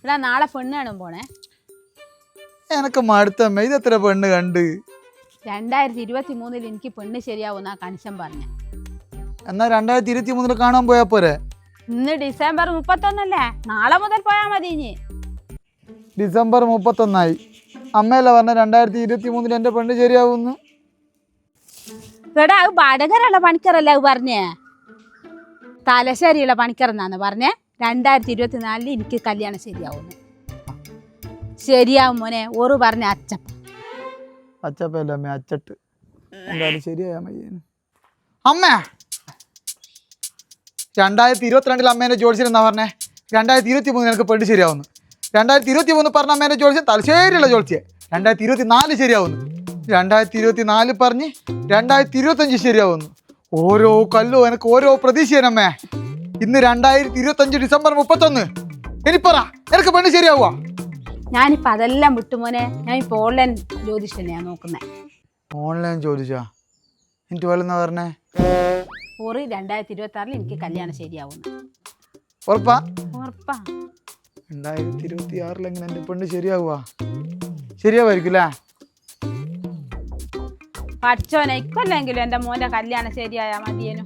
ഇവിടെ നാളെ പെണ്ണ് കാണും പോണേ. എനക്ക് മടുത്തമ്മ, ഇതെത്ര പെണ്ണ് കണ്ട്. 2023 എനിക്ക് പെണ്ണ് ശരിയാവുന്ന കണിശൻ പറഞ്ഞ. എന്നാ 2023 കാണാൻ പോയാ പോരെ? ഇന്ന് ഡിസംബർ 31 നാളെ മുതൽ പോയാ മതി. ഇനി ഡിസംബർ 31 അമ്മയല്ല പറഞ്ഞ 2023 എന്റെ പെണ്ണ് ശരിയാവുന്നു. ഇവിടെ അത് വടകരയുള്ള പണിക്കറല്ല അത് പറഞ്ഞേ, തലശ്ശേരിയുള്ള പണിക്കറന്നാന്ന് പറഞ്ഞേ. 2024 എനിക്ക് കല്യാണം ശരിയാവുന്നു. ശരിയാവും മോനെ. ഓറ് പറഞ്ഞ അച്ചപ്പല്ല അമ്മ, അച്ചട്ട്. എന്തായാലും ശരിയായ അമ്മ. 2022 അമ്മേന്റെ ജോത്സ്യൻ എന്നാ പറഞ്ഞേ 2023 എനിക്ക് പെണ്ണ് ശരിയാവുന്നു. 2023 പറഞ്ഞ അമ്മേന്റെ ജോത്സ്യൻ തലശ്ശേരിയുള്ള ജോത്സ്യൻ 2024 ശരിയാവുന്നു. 2024 പറഞ്ഞ് 2025 ശരിയാവുന്നു. ഓരോ കല്ലും എനിക്ക് ഓരോ പ്രതീക്ഷയനമ്മേ. ഇന്ന് 2025 ഡിസംബർ 31. ഇനി പറ, എനിക്ക് പെണ്ണ് ശരിയാവുക? ഞാനിപ്പോൾ അതെല്ലാം വിട്ടുമോനെ. ഞാനിപ്പോൾ ഓൺലൈൻ ജ്യോതിഷ തന്നെയാണ് നോക്കുന്നത്. ഓൺലൈൻ ചോദിച്ചാ എനിക്ക് വല്ലെന്നാ പറഞ്ഞേ? ഓറ് 2026 എനിക്ക് കല്യാണം ശരിയാവുന്നു. ഉറപ്പാ? ഉറപ്പാ. 2026 എങ്ങനെ എൻ്റെ പെണ്ണ് ശരിയാവുക? ശരിയാവായിരിക്കും അല്ലേ? പഠിച്ചോനെ ഇക്കൊല്ലെങ്കിലും എൻ്റെ മോൻ്റെ കല്യാണം ശരിയായാൽ മതിയേനു.